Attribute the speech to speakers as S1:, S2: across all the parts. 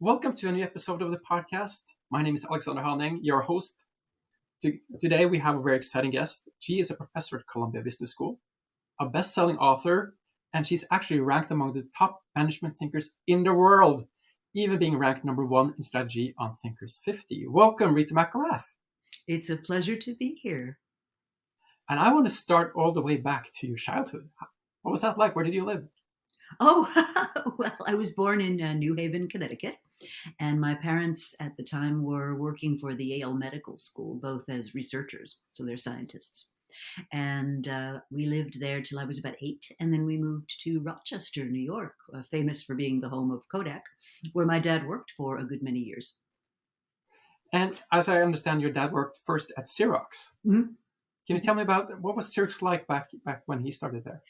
S1: Welcome to a new episode of the podcast. My name is Alexander Haneng, your host. Today we have a very exciting guest. She is a professor at Columbia Business School, a best-selling author, and she's actually ranked among the top management thinkers in the world, even being ranked number one in strategy on Thinkers 50. Welcome, Rita McGrath.
S2: It's a pleasure to be here.
S1: And I want to start all the way back to your childhood. What was that like? Where did you live?
S2: Oh, well, I was born in New Haven, Connecticut, and my parents at the time were working for the Yale Medical School, both as researchers, so they're scientists. And we lived there till I was about 8, and then we moved to Rochester, New York, famous for being the home of Kodak, where my dad worked for a good many years.
S1: And as I understand, your dad worked first at Xerox.
S2: Mm-hmm.
S1: Can you tell me about what was Xerox like back when he started there?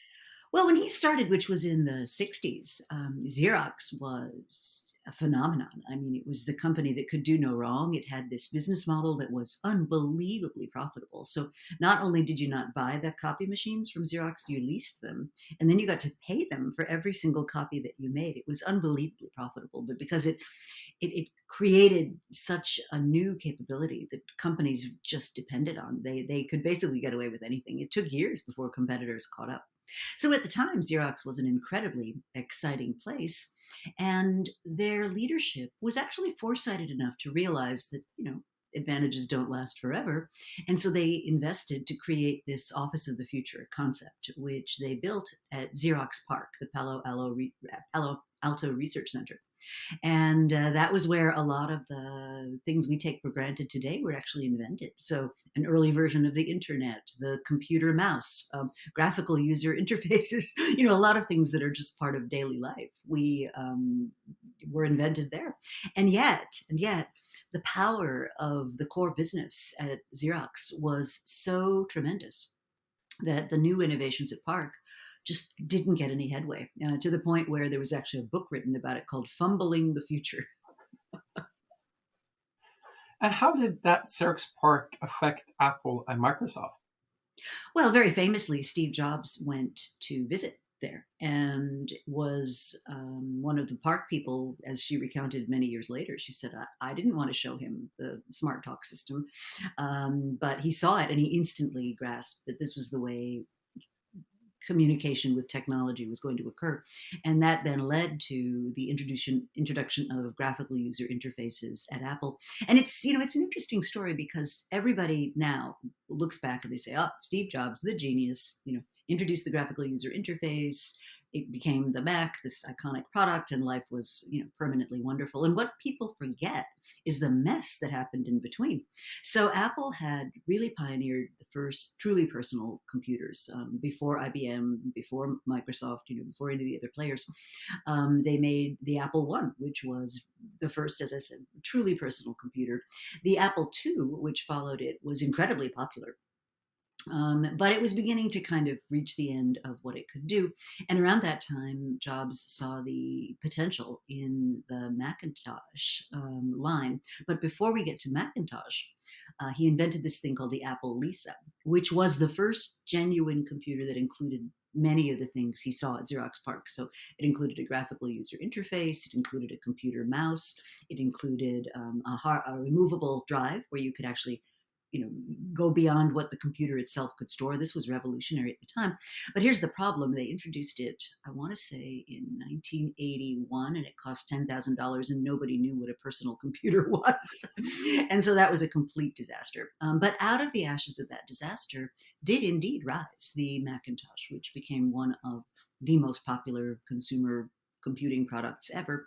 S2: Well, when he started, which was in the 60s, Xerox was a phenomenon. I mean, it was the company that could do no wrong. It had this business model that was unbelievably profitable. So not only did you not buy the copy machines from Xerox, you leased them, and then you got to pay them for every single copy that you made. It was unbelievably profitable, but because it created such a new capability that companies just depended on. They could basically get away with anything. It took years before competitors caught up. So at the time, Xerox was an incredibly exciting place, and their leadership was actually foresighted enough to realize that, advantages don't last forever. And so they invested to create this Office of the Future concept, which they built at Xerox Parc, the Palo Alto Research Center. And that was where a lot of the things we take for granted today were actually invented. So an early version of the internet, the computer mouse, graphical user interfaces, a lot of things that are just part of daily life. We were invented there. And yet, the power of the core business at Xerox was so tremendous that the new innovations at Parc just didn't get any headway, to the point where there was actually a book written about it called Fumbling the Future.
S1: And how did that Xerox Parc affect Apple and Microsoft?
S2: Well, very famously, Steve Jobs went to visit there and was one of the Parc people, as she recounted many years later. She said, I didn't want to show him the smart talk system, but he saw it and he instantly grasped that this was the way communication with technology was going to occur. And that then led to the introduction of graphical user interfaces at Apple. And it's an interesting story because everybody now looks back and they say, oh, Steve Jobs, the genius, introduced the graphical user interface. It became the Mac, this iconic product, and life was, permanently wonderful. And what people forget is the mess that happened in between. So Apple had really pioneered the first truly personal computers before IBM, before Microsoft, before any of the other players. They made the Apple I, which was the first, as I said, truly personal computer. The Apple II, which followed it, was incredibly popular. But it was beginning to kind of reach the end of what it could do. And around that time, Jobs saw the potential in the Macintosh line. But before we get to Macintosh, he invented this thing called the Apple Lisa, which was the first genuine computer that included many of the things he saw at Xerox Parc. So it included a graphical user interface, it included a computer mouse, it included a removable drive where you could actually go beyond what the computer itself could store. This was revolutionary at the time. But here's the problem. They introduced it, I want to say, in 1981, and it cost $10,000, and nobody knew what a personal computer was. And so that was a complete disaster. But out of the ashes of that disaster did indeed rise the Macintosh, which became one of the most popular consumer computing products ever.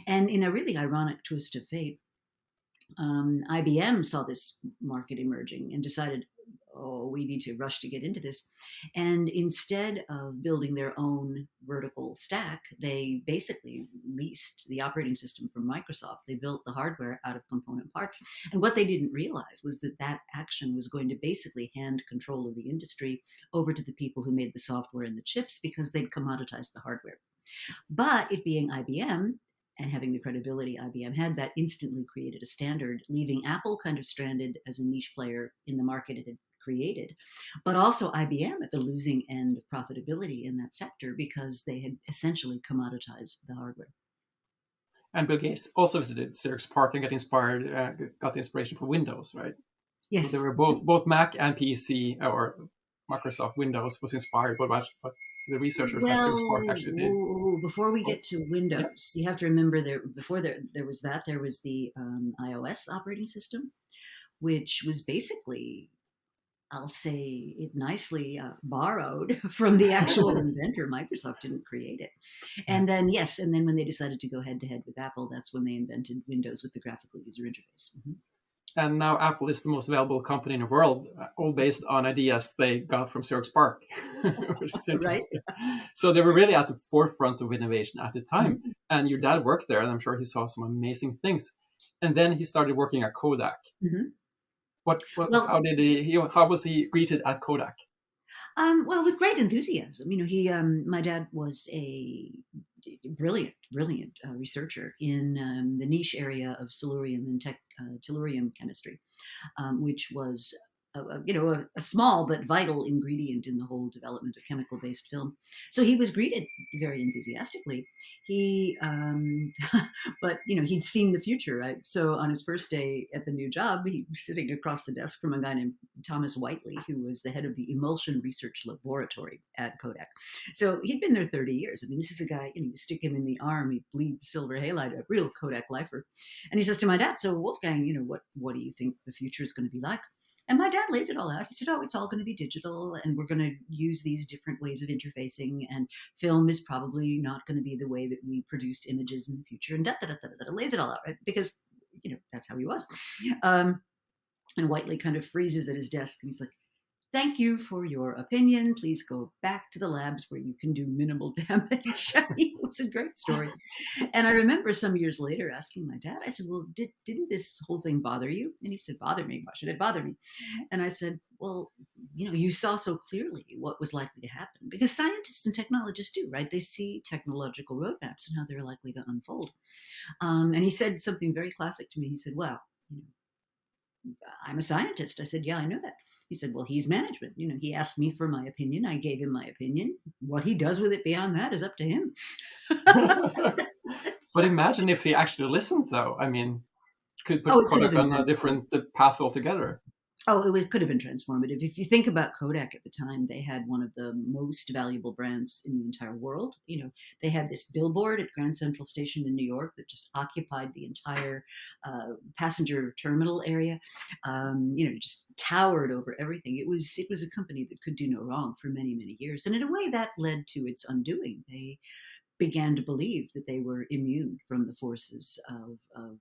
S2: And in a really ironic twist of fate, IBM saw this market emerging and decided, oh, we need to rush to get into this. And instead of building their own vertical stack, they basically leased the operating system from Microsoft. They built the hardware out of component parts. And what they didn't realize was that action was going to basically hand control of the industry over to the people who made the software and the chips because they'd commoditized the hardware. But it being IBM, and having the credibility IBM had, that instantly created a standard, leaving Apple kind of stranded as a niche player in the market it had created, but also IBM at the losing end of profitability in that sector because they had essentially commoditized the hardware.
S1: And Bill Gates also visited Xerox Parc and got the inspiration for Windows, right? So they
S2: Yes.
S1: were both Mac and PC, or Microsoft Windows was inspired by what the researchers at Xerox Parc actually did.
S2: Before we
S1: Oh,
S2: get to
S1: yeah.
S2: Windows, you have to remember there was that, there was the iOS operating system, which was basically, I'll say it nicely, borrowed from the actual inventor. Microsoft didn't create it.
S1: Yeah.
S2: And then, yes, and then when they decided to go head to head with Apple, that's when they invented Windows with the graphical user interface. Mm-hmm.
S1: And now Apple is the most valuable company in the world, all based on ideas they got from Xerox Parc, which is
S2: Right?
S1: interesting. So they were really at the forefront of innovation at the time.
S2: Mm-hmm.
S1: And your dad worked there, and I'm sure he saw some amazing things. And then he started working at Kodak.
S2: Mm-hmm.
S1: How
S2: Well,
S1: did how was he greeted at Kodak?
S2: well, with great enthusiasm. My dad was a brilliant researcher in the niche area of silurium and tellurium chemistry, which was a small but vital ingredient in the whole development of chemical-based film. So he was greeted very enthusiastically. He, but he'd seen the future, right? So on his first day at the new job, he was sitting across the desk from a guy named Thomas Whiteley, who was the head of the emulsion research laboratory at Kodak. So he'd been there 30 years. I mean, this is a guy, you stick him in the arm, he bleeds silver halide, a real Kodak lifer. And he says to my dad, "So Wolfgang, what do you think the future is going to be like?" And my dad lays it all out. He said, "Oh, it's all going to be digital, and we're going to use these different ways of interfacing, and film is probably not going to be the way that we produce images in the future." And lays it all out, right? Because that's how he was. And Whiteley kind of freezes at his desk, and he's like, "Thank you for your opinion. Please go back to the labs where you can do minimal damage." It was a great story. And I remember some years later asking my dad, I said, "Well, didn't this whole thing bother you?" And he said, "Bother me? Why should it bother me?" And I said, "Well, you saw so clearly what was likely to happen, because scientists and technologists do, right? They see technological roadmaps and how they're likely to unfold." And he said something very classic to me. He said, "Well, I'm a scientist." I said, "Yeah, I know that." He said, "Well, he's management. He asked me for my opinion. I gave him my opinion. What he does with it beyond that is up to him."
S1: But
S2: So,
S1: imagine if he actually listened, though. I mean, could
S2: oh,
S1: put
S2: it could have
S1: Kodak
S2: been
S1: on a
S2: transformed.
S1: different path altogether.
S2: Oh, it could have been transformative. If you think about Kodak at the time, they had one of the most valuable brands in the entire world. They had this billboard at Grand Central Station in New York that just occupied the entire passenger terminal area. Just towered over everything. It was a company that could do no wrong for many, many years, and in a way that led to its undoing. They began to believe that they were immune from the forces of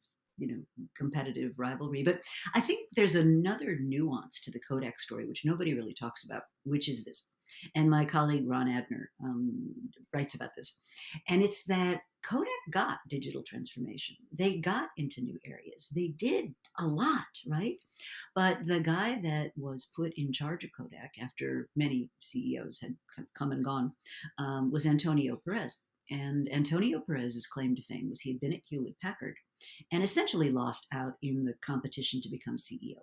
S2: competitive rivalry. But I think there's another nuance to the Kodak story, which nobody really talks about, which is this. And my colleague Ron Adner writes about this. And it's that Kodak got digital transformation. They got into new areas. They did a lot, right? But the guy that was put in charge of Kodak after many CEOs had come and gone was Antonio Perez. And Antonio Perez's claim to fame was he had been at Hewlett Packard and essentially lost out in the competition to become CEO.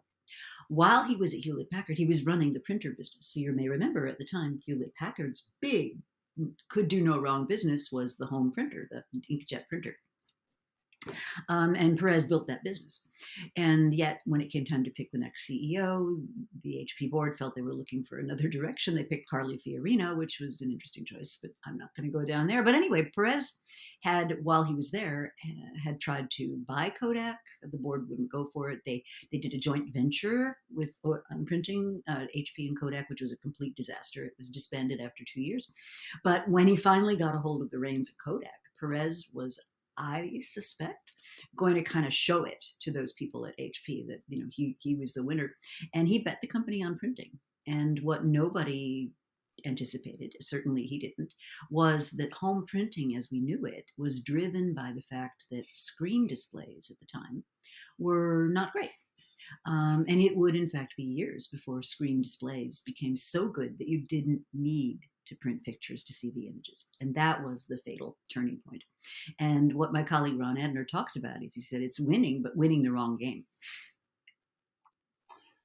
S2: While he was at Hewlett Packard, he was running the printer business. So you may remember at the time, Hewlett Packard's big, could do no wrong business was the home printer, the inkjet printer. And Perez built that business. And yet, when it came time to pick the next CEO, the HP board felt they were looking for another direction. They picked Carly Fiorina, which was an interesting choice, but I'm not going to go down there. But anyway, Perez had, while he was there, had tried to buy Kodak. The board wouldn't go for it. They did a joint venture with printing HP and Kodak, which was a complete disaster. It was disbanded after 2 years. But when he finally got a hold of the reins of Kodak, Perez was, I suspect, going to kind of show it to those people at HP that he was the winner, and he bet the company on printing. And what nobody anticipated, certainly he didn't, was that home printing as we knew it was driven by the fact that screen displays at the time were not great. And it would, in fact, be years before screen displays became so good that you didn't need to print pictures to see the images. And that was the fatal turning point. And what my colleague Ron Adner talks about is, he said, it's winning, but winning the wrong game.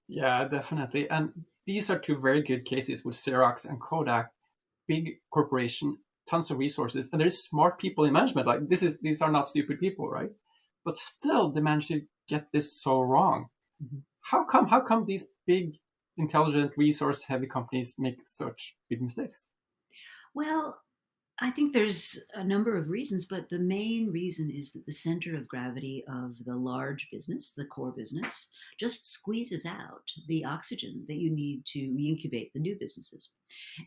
S1: Yeah, definitely. And these are two very good cases with Xerox and Kodak, big corporation tons of resources, and there's smart people in management. Like these are not stupid people, right? But still, they manage to get this so wrong.
S2: Mm-hmm.
S1: How come these big, intelligent, resource-heavy companies make such big mistakes?
S2: Well, I think there's a number of reasons, but the main reason is that the center of gravity of the large business, the core business, just squeezes out the oxygen that you need to incubate the new businesses.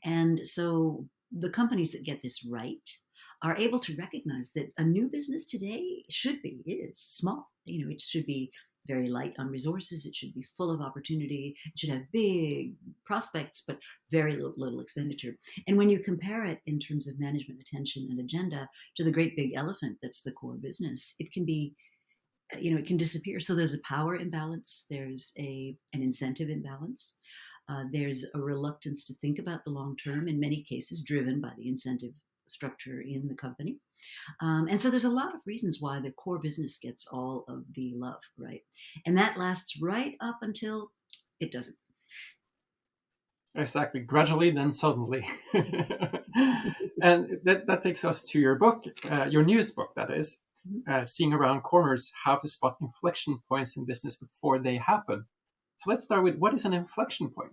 S2: And so the companies that get this right are able to recognize that a new business today is small. It should be very light on resources. It should be full of opportunity. It should have big prospects, but very little expenditure. And when you compare it in terms of management attention and agenda to the great big elephant that's the core business, it can be, it can disappear. So there's a power imbalance. There's an incentive imbalance. There's a reluctance to think about the long term, in many cases driven by the incentive structure in the company. And so there's a lot of reasons why the core business gets all of the love, right? And that lasts right up until it doesn't.
S1: Exactly. Gradually, then suddenly. And that takes us to your book, your newest book, that is, Seeing Around Corners, How to Spot Inflection Points in Business Before They Happen. So let's start with, what is an inflection point?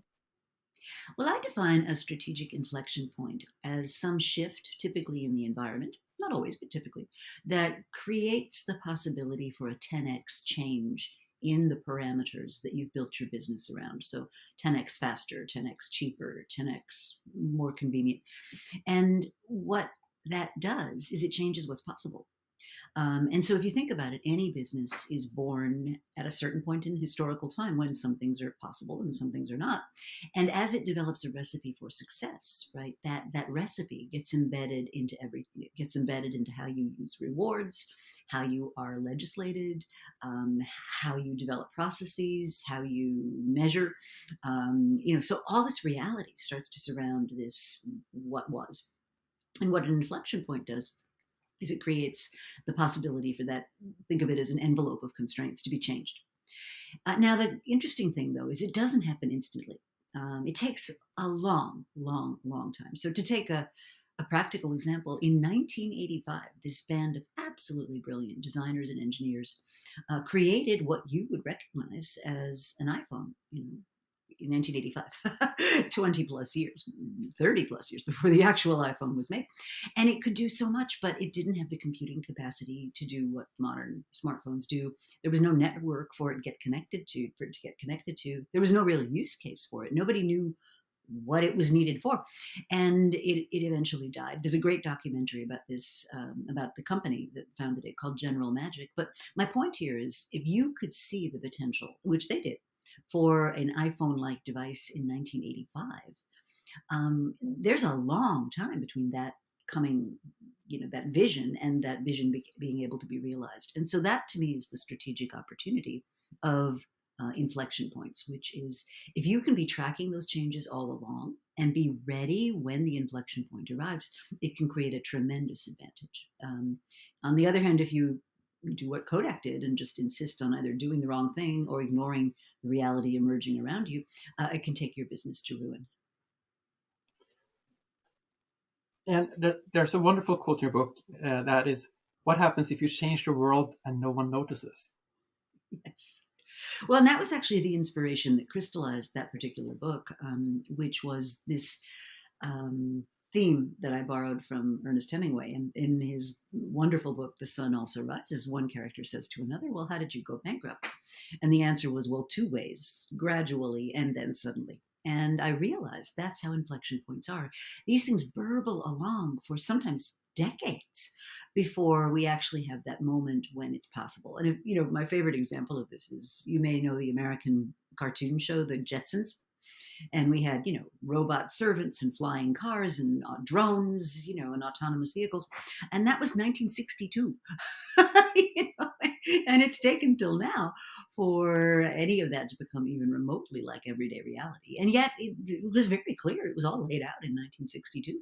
S2: Well, I define a strategic inflection point as some shift, typically in the environment, not always, but typically, that creates the possibility for a 10x change in the parameters that you've built your business around. So 10x faster, 10x cheaper, 10x more convenient. And what that does is it changes what's possible. And so if you think about it, any business is born at a certain point in historical time when some things are possible and some things are not. And as it develops a recipe for success, right, that recipe gets embedded into everything. It gets embedded into how you use rewards, how you are legislated, how you develop processes, how you measure. So all this reality starts to surround this what was. And what an inflection point does is it creates the possibility for that, think of it as an envelope of constraints to be changed. Now, the interesting thing, though, is it doesn't happen instantly. It takes a long, long, long time. So to take a practical example, in 1985, this band of absolutely brilliant designers and engineers created what you would recognize as an iPhone, in 1985, 20 plus years, 30 plus years before the actual iPhone was made. And it could do so much, but it didn't have the computing capacity to do what modern smartphones do. There was no network for it to get connected to. There was no real use case for it. Nobody knew what it was needed for. And it eventually died. There's a great documentary about this, about the company that founded it called General Magic. But my point here is, if you could see the potential, which they did, for an iPhone-like device in 1985, there's a long time between that coming, that vision and that vision being able to be realized. And so that, to me, is the strategic opportunity of inflection points, which is, if you can be tracking those changes all along and be ready when the inflection point arrives, it can create a tremendous advantage. On the other hand, if you do what Kodak did and just insist on either doing the wrong thing or ignoring the reality emerging around you, it can take your business to ruin.
S1: And there's a wonderful quote in your book that is, what happens if you change the world and no one notices?
S2: Yes. Well, and that was actually the inspiration that crystallized that particular book, which was this theme that I borrowed from Ernest Hemingway. And in his wonderful book, The Sun Also Rises, one character says to another, well, how did you go bankrupt? And the answer was, well, two ways, gradually and then suddenly. And I realized that's how inflection points are. These things burble along for sometimes decades before we actually have that moment when it's possible. And my favorite example of this is, you may know the American cartoon show, The Jetsons. And we had, robot servants and flying cars and drones, and autonomous vehicles. And that was 1962. And it's taken till now for any of that to become even remotely like everyday reality. And yet it was very clear. It was all laid out in 1962.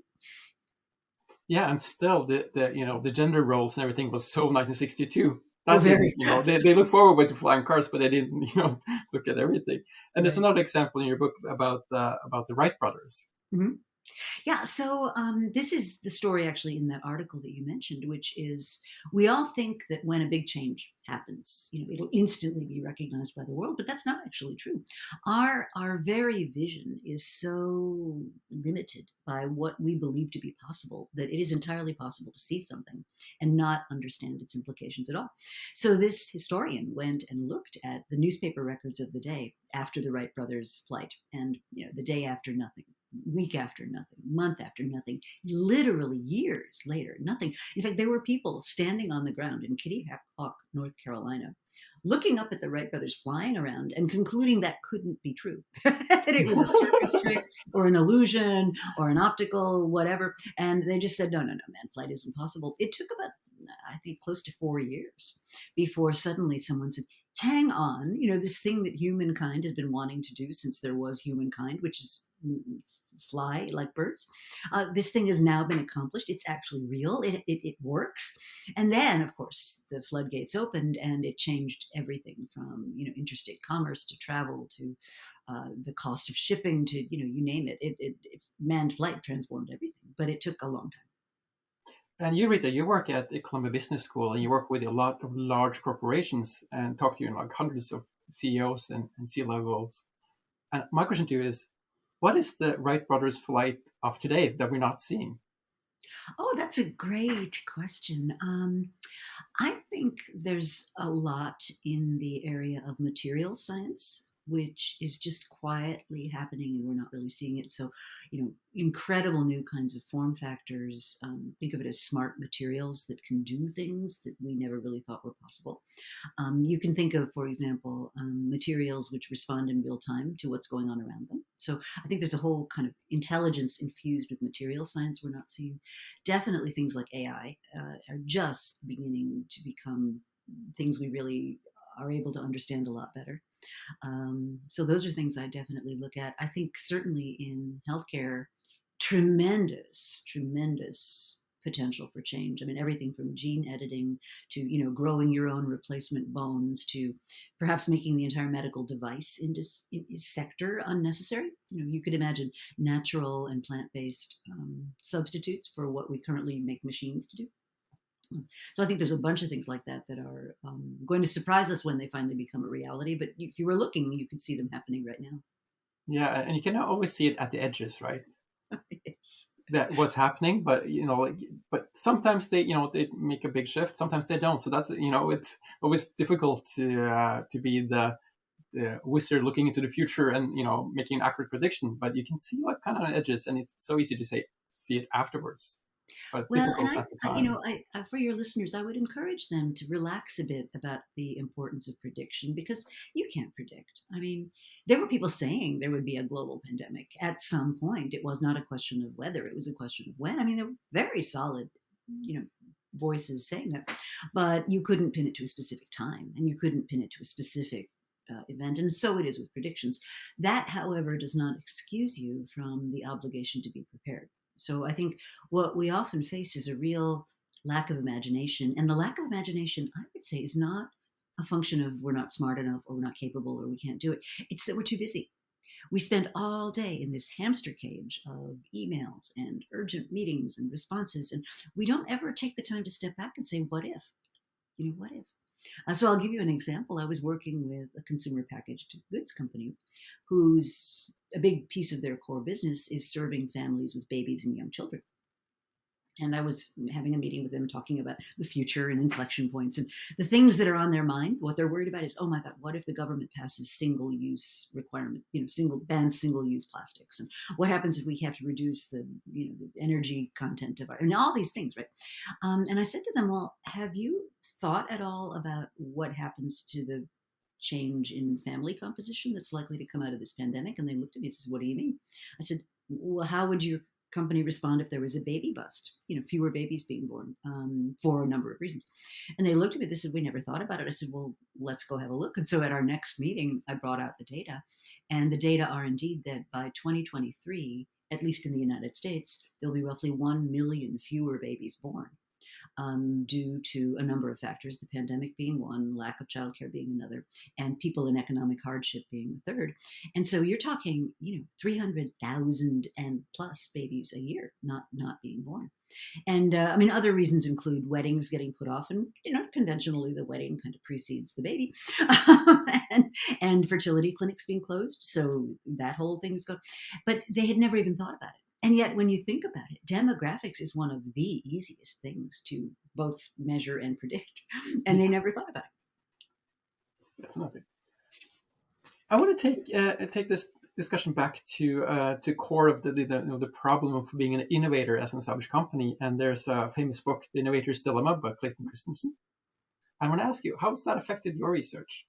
S1: Yeah, and still the gender roles and everything was so 1962. They look forward to flying cars, but they didn't, look at everything. And there's another example in your book about the Wright Brothers.
S2: Mm-hmm. Yeah, so this is the story actually in that article that you mentioned, which is we all think that when a big change happens, it'll instantly be recognized by the world, but that's not actually true. Our very vision is so limited by what we believe to be possible that it is entirely possible to see something and not understand its implications at all. So this historian went and looked at the newspaper records of the day after the Wright brothers' flight, and the day after nothing, week after nothing, month after nothing, literally years later, nothing. In fact, there were people standing on the ground in Kitty Hawk, North Carolina, looking up at the Wright brothers flying around and concluding that couldn't be true, that it was a circus trick or an illusion or an optical, whatever. And they just said, no, man, flight isn't possible. It took about, I think, close to 4 years before suddenly someone said, hang on, this thing that humankind has been wanting to do since there was humankind, which is fly like birds. This thing has now been accomplished. It's actually real. It works. And then, of course, the floodgates opened, and it changed everything from interstate commerce to travel to the cost of shipping to you name it. Manned flight transformed everything, but it took a long time.
S1: And you, Rita, you work at the Columbia Business School, and you work with a lot of large corporations and talk to like hundreds of CEOs and C-levels. And my question to you is, what is the Wright brothers flight of today that we're not seeing?
S2: Oh, that's a great question. I think there's a lot in the area of material science, which is just quietly happening and we're not really seeing it. So, incredible new kinds of form factors. Think of it as smart materials that can do things that we never really thought were possible. You can think of, for example, materials which respond in real time to what's going on around them. So I think there's a whole kind of intelligence infused with material science we're not seeing. Definitely things like AI are just beginning to become things we really are able to understand a lot better. So those are things I definitely look at. I think certainly in healthcare, tremendous potential for change. I mean, everything from gene editing to growing your own replacement bones to perhaps making the entire medical device sector unnecessary. You could imagine natural and plant-based substitutes for what we currently make machines to do. So I think there's a bunch of things like that that are going to surprise us when they finally become a reality. But if you were looking, you could see them happening right now.
S1: Yeah, and you can always see it at the edges, right?
S2: Yes.
S1: That what's happening, but but sometimes they make a big shift, sometimes they don't. So that's it's always difficult to be the wizard looking into the future and making an accurate prediction. But you can see like kind of on edges, and it's so easy to see it afterwards, but
S2: Well, and
S1: difficult at the time.
S2: for your listeners, I would encourage them to relax a bit about the importance of prediction because you can't predict. I mean, there were people saying there would be a global pandemic at some point. It was not a question of whether; it was a question of when. I mean, there were very solid, voices saying that, but you couldn't pin it to a specific time, and you couldn't pin it to a specific event. And so it is with predictions. That, however, does not excuse you from the obligation to be prepared. So I think what we often face is a real lack of imagination. And the lack of imagination, I would say, is not a function of we're not smart enough or we're not capable or we can't do it. It's that we're too busy. We spend all day in this hamster cage of emails and urgent meetings and responses. And we don't ever take the time to step back and say, what if? What if? So I'll give you an example. I was working with a consumer packaged goods company whose a big piece of their core business is serving families with babies and young children. And I was having a meeting with them talking about the future and inflection points and the things that are on their mind. What they're worried about is, oh my God, what if the government passes single-use requirement, bans single-use plastics? And what happens if we have to reduce the energy content of and all these things, right? And I said to them, well, have you thought at all about what happens to the change in family composition that's likely to come out of this pandemic? And they looked at me and said, what do you mean? I said, well, how would your company respond if there was a baby bust, fewer babies being born for a number of reasons? And they looked at me, they said, we never thought about it. I said, well, let's go have a look. And so at our next meeting, I brought out the data, and the data are indeed that by 2023, at least in the United States, there'll be roughly 1 million fewer babies born. due to a number of factors, the pandemic being one, lack of childcare being another, and people in economic hardship being the third. And so you're talking, 300,000 and plus babies a year not being born. And other reasons include weddings getting put off, and conventionally the wedding kind of precedes the baby, and fertility clinics being closed. So that whole thing's gone. But they had never even thought about it. And yet, when you think about it, demographics is one of the easiest things to both measure and predict, and they never thought about it.
S1: Definitely. I want to take this discussion back to core of the problem of being an innovator as an established company. And there's a famous book, The Innovators Dilemma, by Calyton Christen. I want to ask you, how has that affected your research?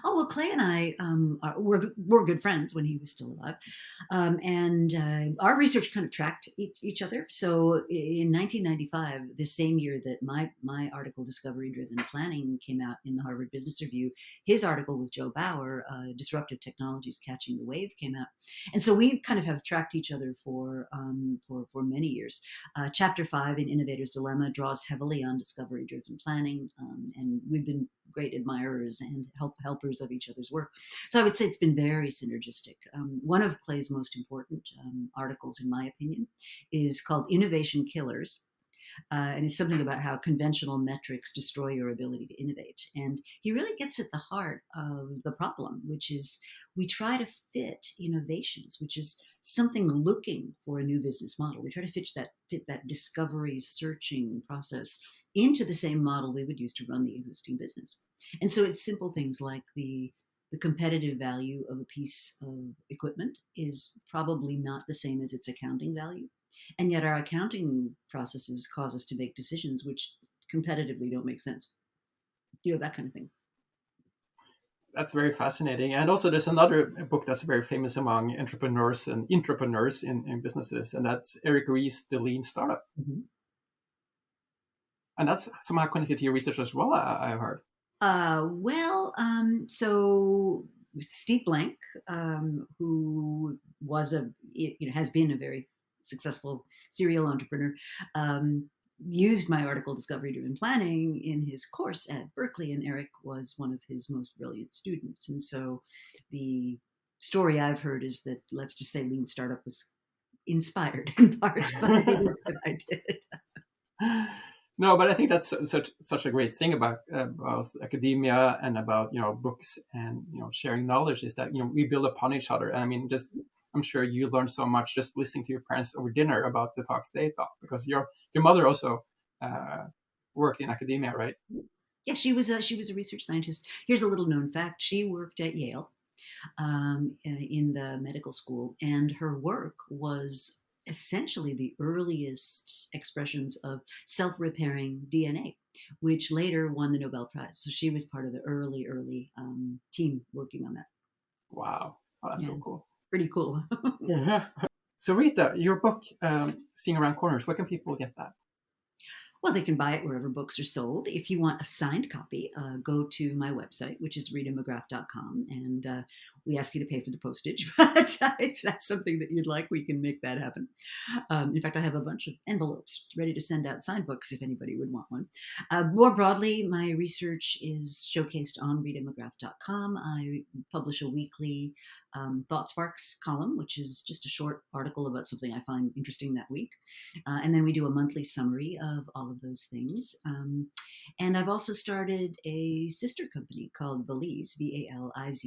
S2: Oh, well, Clay and I were good friends when he was still alive. And our research kind of tracked each other. So in 1995, the same year that my article, Discovery-Driven Planning, came out in the Harvard Business Review, his article with Joe Bauer, Disruptive Technologies Catching the Wave, came out. And so we kind of have tracked each other for many years. Chapter 5 in Innovators Dilemma draws heavily on discovery-driven planning, and we've been great admirers and helpers of each other's work. So I would say it's been very synergistic. One of Clay's most important articles, in my opinion, is called Innovation Killers. And it's something about how conventional metrics destroy your ability to innovate. And he really gets at the heart of the problem, which is we try to fit innovations, which is something looking for a new business model. We try to fit that discovery searching process into the same model we would use to run the existing business. And so it's simple things like the competitive value of a piece of equipment is probably not the same as its accounting value. And yet our accounting processes cause us to make decisions which competitively don't make sense. That kind of thing.
S1: That's very fascinating. And also there's another book that's very famous among entrepreneurs and intrapreneurs in businesses, and that's Eric Ries, The Lean Startup.
S2: Mm-hmm.
S1: And that's somehow connected to your research as well, I've heard.
S2: So Steve Blank, who was has been a very successful serial entrepreneur, used my article Discovery-Driven Planning in his course at Berkeley, and Eric was one of his most brilliant students. And so the story I've heard is that, let's just say, Lean Startup was inspired in part by the work that I did.
S1: No, but I think that's such a great thing about academia and about books and sharing knowledge is that we build upon each other. And I mean, I'm sure you learned so much just listening to your parents over dinner about the talks they taught, because your mother also worked in academia, right?
S2: Yeah, she was a research scientist. Here's a little known fact: she worked at Yale in the medical school, and her work was essentially the earliest expressions of self-repairing DNA, which later won the Nobel Prize. So she was part of the early team working on that.
S1: Wow, that's so cool.
S2: Pretty cool.
S1: Yeah. So Rita, your book, Seeing Around Corners, where can people get that?
S2: Well, they can buy it wherever books are sold. If you want a signed copy, go to my website, which is ritamcgrath.com, and we ask you to pay for the postage. But if that's something that you'd like, we can make that happen. In fact, I have a bunch of envelopes ready to send out signed books if anybody would want one. More broadly, my research is showcased on ritamcgrath.com. I publish a weekly Thought Sparks column, which is just a short article about something I find interesting that week. And then we do a monthly summary of all of those things. And I've also started a sister company called Valize, Valize,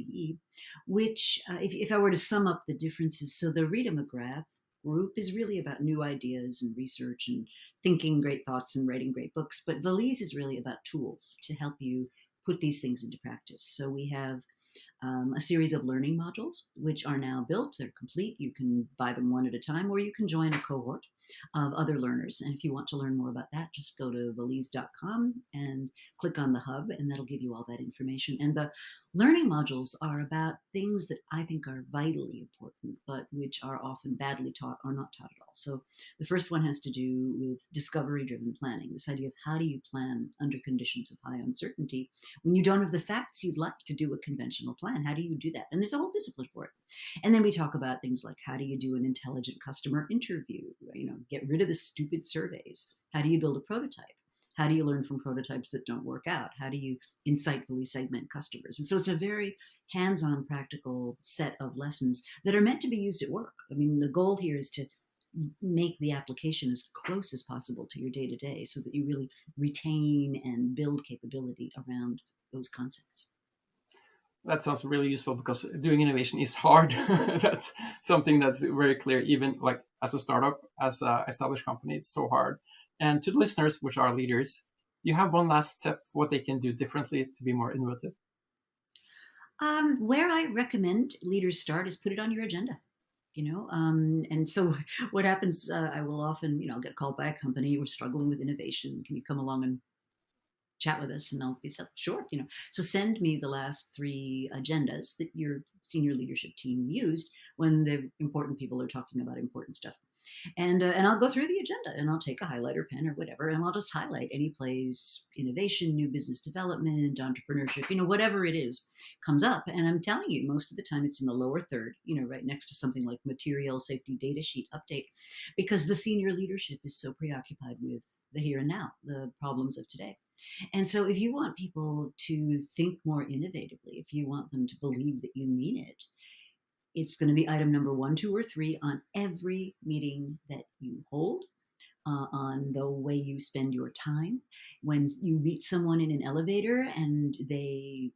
S2: which, if I were to sum up the differences, so the Rita McGrath group is really about new ideas and research and thinking great thoughts and writing great books. But Valize is really about tools to help you put these things into practice. So we have a series of learning modules, which are now built. They're complete. You can buy them one at a time, or you can join a cohort of other learners. And if you want to learn more about that, just go to valize.com and click on the hub, and that'll give you all that information. And the learning modules are about things that I think are vitally important, but which are often badly taught or not taught at all. So the first one has to do with discovery-driven planning, this idea of how do you plan under conditions of high uncertainty when you don't have the facts you'd like to do a conventional plan. How do you do that? And there's a whole discipline for it. And then we talk about things like, how do you do an intelligent customer interview? Get rid of the stupid surveys. How do you build a prototype? How do you learn from prototypes that don't work out? How do you insightfully segment customers? And so it's a very hands-on, practical set of lessons that are meant to be used at work. I mean, the goal here is to make the application as close as possible to your day-to-day so that you really retain and build capability around those concepts.
S1: That sounds really useful because doing innovation is hard. That's something that's very clear, even like as a startup, as an established company, it's so hard. And to the listeners, which are leaders, you have one last tip for what they can do differently to be more innovative?
S2: Where I recommend leaders start is put it on your agenda. And so what happens, I will often, get called by a company, we're struggling with innovation, can you come along and chat with us? And I'll be said, sure. So send me the last 3 agendas that your senior leadership team used when the important people are talking about important stuff. And I'll go through the agenda and I'll take a highlighter pen or whatever, and I'll just highlight any place innovation, new business development, entrepreneurship, whatever it is comes up. And I'm telling you, most of the time it's in the lower third, right next to something like material safety data sheet update, because the senior leadership is so preoccupied with the here and now, the problems of today. And so if you want people to think more innovatively, if you want them to believe that you mean it, it's going to be item number 1, 2, or 3 on every meeting that you hold, on the way you spend your time. When you meet someone in an elevator and they,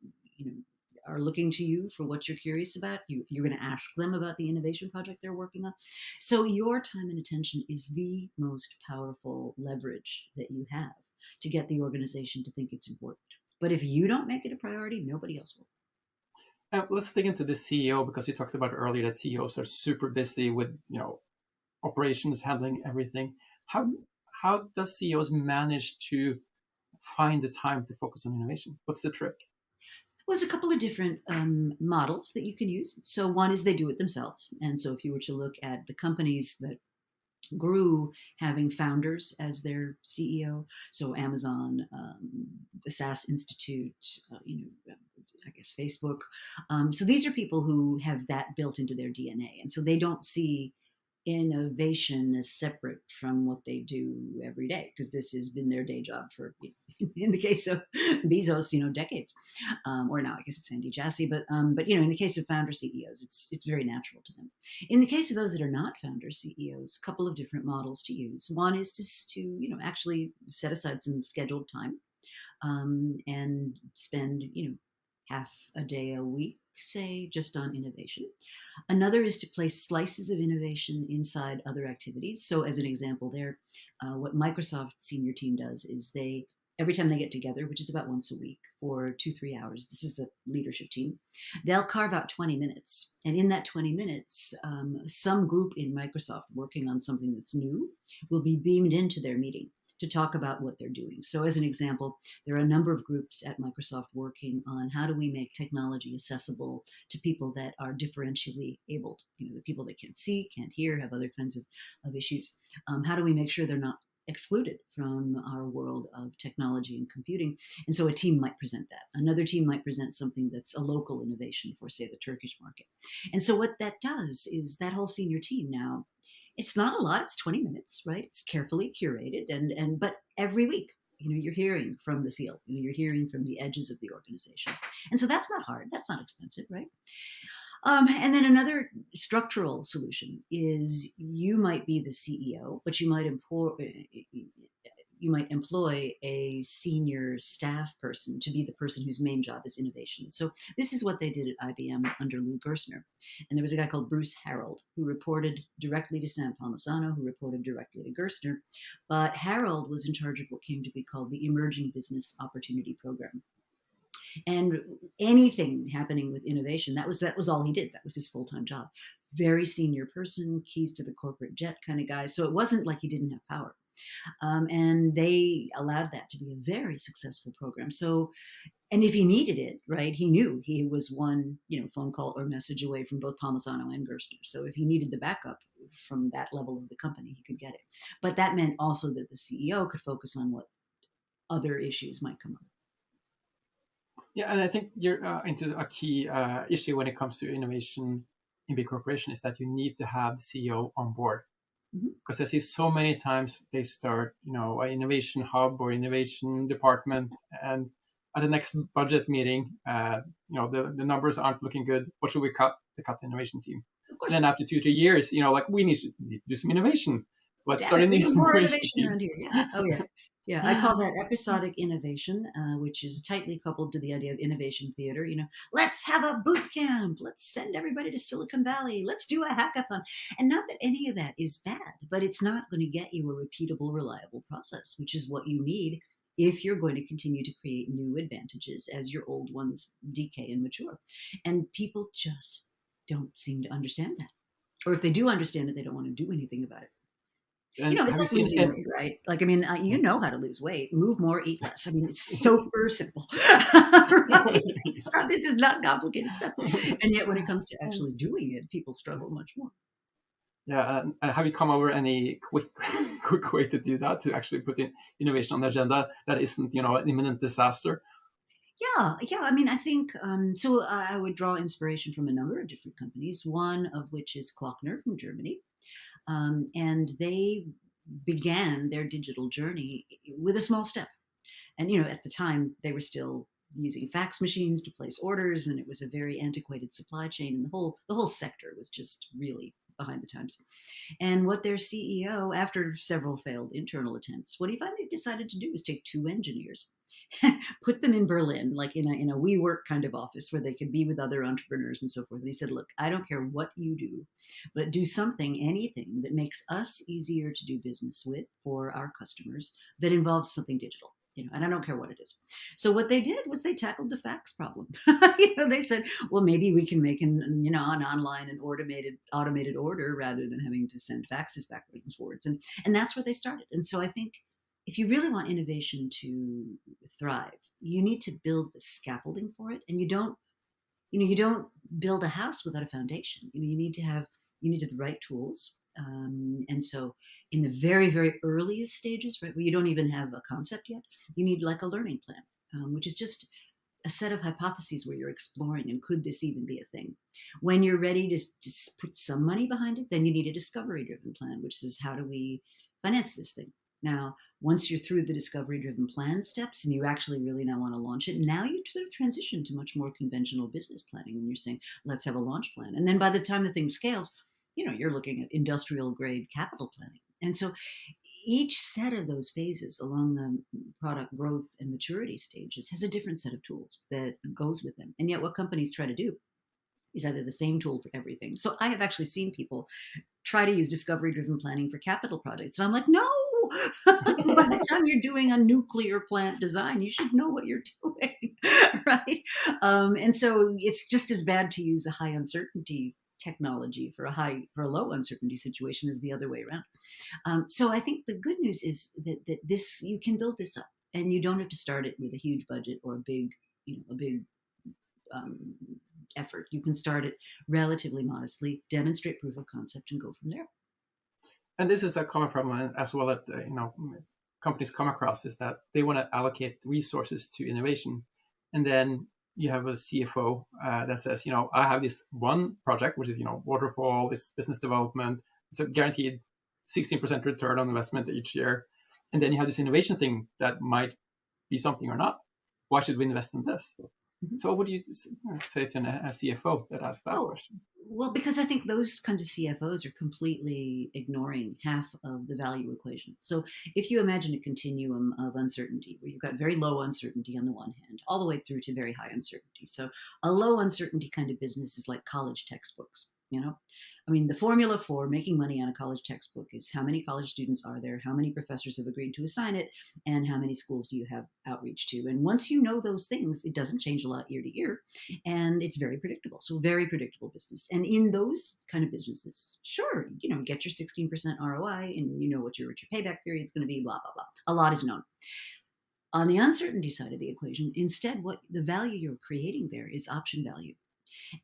S2: are looking to you for what you're curious about, you're going to ask them about the innovation project they're working on. So your time and attention is the most powerful leverage that you have to get the organization to think it's important. But if you don't make it a priority, nobody else will.
S1: Let's dig into the CEO, because you talked about earlier that CEOs are super busy with operations, handling everything. How does CEOs manage to find the time to focus on innovation? What's the trick?
S2: Well, there's a couple of different models that you can use. So one is they do it themselves. And so if you were to look at the companies that grew having founders as their CEO, so Amazon, the SAS Institute, I guess Facebook. So these are people who have that built into their DNA. And so they don't see innovation as separate from what they do every day, because this has been their day job for, in the case of Bezos, decades, or now I guess it's Andy Jassy, but in the case of founder CEOs, it's very natural to them. In the case of those that are not founder CEOs, a couple of different models to use. One is to actually set aside some scheduled time, and spend half a day a week, say, just on innovation. Another is to place slices of innovation inside other activities. So as an example there, what Microsoft senior team does is every time they get together, which is about once a week for 2-3 hours, this is the leadership team, they'll carve out 20 minutes. And in that 20 minutes, some group in Microsoft working on something that's new will be beamed into their meeting to talk about what they're doing. So as an example, there are a number of groups at Microsoft working on how do we make technology accessible to people that are differentially abled, the people that can't see, can't hear, have other kinds of issues. How do we make sure they're not excluded from our world of technology and computing? And so a team might present that. Another team might present something that's a local innovation for, say, the Turkish market. And so what that does is that whole senior team now, it's not a lot, it's 20 minutes, right? It's carefully curated, but every week, you're hearing from the field, you're hearing from the edges of the organization. And so that's not hard, that's not expensive, right? And then another structural solution is you might be the CEO, but you might employ a senior staff person to be the person whose main job is innovation. So this is what they did at IBM under Lou Gerstner. And there was a guy called Bruce Harold who reported directly to Sam Palmisano, who reported directly to Gerstner. But Harold was in charge of what came to be called the Emerging Business Opportunity Program. And anything happening with innovation, that was all he did. That was his full-time job. Very senior person, keys to the corporate jet kind of guy. So it wasn't like he didn't have power. And they allowed that to be a very successful program. So, and if he needed it, right, he knew he was one, phone call or message away from both Palmisano and Gerstner. So if he needed the backup from that level of the company, he could get it. But that meant also that the CEO could focus on what other issues might come up.
S1: Yeah, and I think you're into a key issue when it comes to innovation in big corporation is that you need to have the CEO on board.
S2: Mhm.
S1: because I see so many times they start, an innovation hub or innovation department, and at the next budget meeting, the numbers aren't looking good. What should we cut? They cut the innovation team.
S2: Of
S1: And
S2: course.
S1: then after 2 or 3 years, like we need to do some innovation. Let's
S2: Damn
S1: start a
S2: it, we
S1: new
S2: need more
S1: innovation
S2: innovation
S1: team.
S2: around here. Yeah. Oh, yeah. Yeah, I call that episodic innovation, which is tightly coupled to the idea of innovation theater. Let's have a boot camp. Let's send everybody to Silicon Valley. Let's do a hackathon. And not that any of that is bad, but it's not going to get you a repeatable, reliable process, which is what you need if you're going to continue to create new advantages as your old ones decay and mature. And people just don't seem to understand that. Or if they do understand it, they don't want to do anything about it.
S1: And
S2: It's
S1: have you
S2: like
S1: seen
S2: losing
S1: it?
S2: weight, right? Like, I mean, you know how to lose weight. Move more, eat less. I mean, it's super simple, right? This is not complicated stuff. And yet when it comes to actually doing it, people struggle much more.
S1: Yeah, have you come over any quick quick way to do that, to actually put in innovation on the agenda that isn't, an imminent disaster?
S2: Yeah. I mean, I think so. I would draw inspiration from a number of different companies. One of which is Klockner from Germany, and they began their digital journey with a small step. And at the time they were still using fax machines to place orders, and it was a very antiquated supply chain, and the whole sector was just really behind the times. And what their CEO, after several failed internal attempts, what he finally decided to do was take two engineers, put them in Berlin, like in a WeWork kind of office where they could be with other entrepreneurs and so forth. And he said, "Look, I don't care what you do, but do something, anything that makes us easier to do business with for our customers that involves something digital." And I don't care what it is. So what they did was they tackled the fax problem. They said, well, maybe we can make an online and automated order rather than having to send faxes backwards and forwards. And that's where they started. And so I think if you really want innovation to thrive, you need to build the scaffolding for it. And you don't build a house without a foundation. You need the right tools. And so in the very, very earliest stages, right, where you don't even have a concept yet, you need like a learning plan, which is just a set of hypotheses where you're exploring, and could this even be a thing? When you're ready to put some money behind it, then you need a discovery driven plan, which is, how do we finance this thing? Now, once you're through the discovery driven plan steps and you actually really now want to launch it, now you sort of transition to much more conventional business planning when you're saying, let's have a launch plan. And then by the time the thing scales, you're looking at industrial grade capital planning. And so each set of those phases along the product growth and maturity stages has a different set of tools that goes with them. And yet what companies try to do is either the same tool for everything. So I have actually seen people try to use discovery driven planning for capital projects. And I'm like, no, by the time you're doing a nuclear plant design, you should know what you're doing, right? And so it's just as bad to use a high uncertainty technology for a low uncertainty situation as the other way around. So I think the good news is that this, you can build this up, and you don't have to start it with a huge budget or a big um, effort. You can start it relatively modestly, demonstrate proof of concept, and go from there.
S1: And this is a common problem as well that companies come across, is that they want to allocate resources to innovation, and then you have a CFO that says, I have this one project which is waterfall, this business development, it's a guaranteed 16% return on investment each year, and then you have this innovation thing that might be something or not. Why should we invest in this?
S2: Mm-hmm.
S1: So what would you say to a CFO that asks that question?
S2: Well, because I think those kinds of CFOs are completely ignoring half of the value equation. So if you imagine a continuum of uncertainty where you've got very low uncertainty on the one hand, all the way through to very high uncertainty. So a low uncertainty kind of business is like college textbooks, I mean, the formula for making money on a college textbook is how many college students are there, how many professors have agreed to assign it, and how many schools do you have outreach to. And once you know those things, it doesn't change a lot year to year, and it's very predictable. So very predictable business. And in those kind of businesses, sure, get your 16% ROI, and you know what your payback period is going to be, blah, blah, blah. A lot is known. On the uncertainty side of the equation, instead, what the value you're creating there is option value.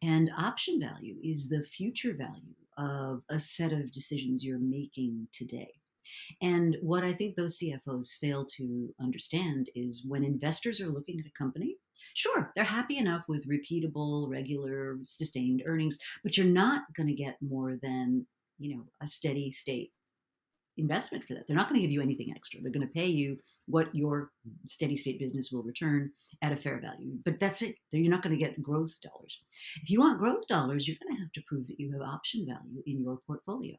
S2: And option value is the future value of a set of decisions you're making today. And what I think those CFOs fail to understand is when investors are looking at a company, sure, they're happy enough with repeatable, regular, sustained earnings, but you're not going to get more than, a steady state investment for that. They're not going to give you anything extra. They're going to pay you what your steady state business will return at a fair value. But that's it. You're not going to get growth dollars. If you want growth dollars, you're going to have to prove that you have option value in your portfolio.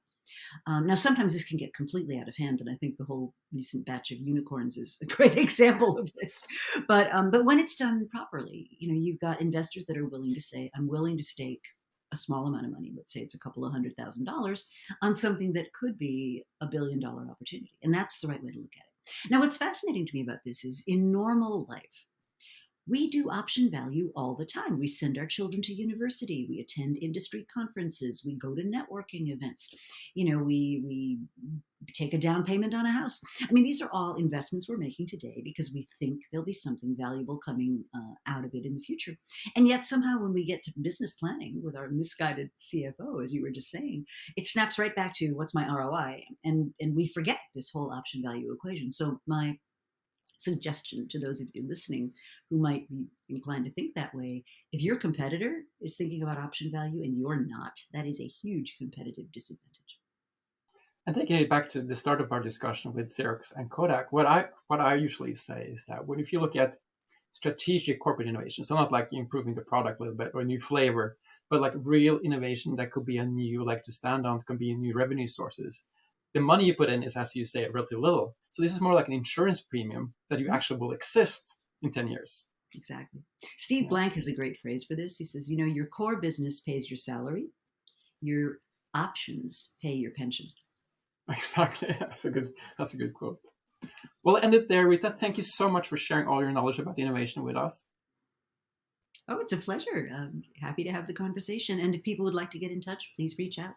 S2: Now, sometimes this can get completely out of hand, and I think the whole recent batch of unicorns is a great example of this. But when it's done properly, you've got investors that are willing to say, I'm willing to stake a small amount of money, let's say it's a couple of $100,000, on something that could be $1 billion opportunity. And that's the right way to look at it. Now, what's fascinating to me about this is in normal life, we do option value all the time. We send our children to university. We attend industry conferences. We go to networking events. We take a down payment on a house. I mean, these are all investments we're making today because we think there'll be something valuable coming out of it in the future. And yet somehow when we get to business planning with our misguided CFO, as you were just saying, it snaps right back to what's my ROI? And we forget this whole option value equation. So my suggestion to those of you listening who might be inclined to think that way, if your competitor is thinking about option value and you're not, that is a huge competitive disadvantage.
S1: And taking it back to the start of our discussion with Xerox and Kodak, what I usually say is that if you look at strategic corporate innovation, so not like improving the product a little bit or a new flavor, but like real innovation that could be a new leg to stand on, could be new revenue sources, the money you put in is, as you say, relatively little. So this is more like an insurance premium that you actually will exist in 10 years.
S2: Exactly. Steve Blank has a great phrase for this. He says, your core business pays your salary, your options pay your pension.
S1: Exactly. That's a good quote. We'll end it there, Rita. Thank you so much for sharing all your knowledge about innovation with us.
S2: Oh, it's a pleasure. Happy to have the conversation. And if people would like to get in touch, please reach out.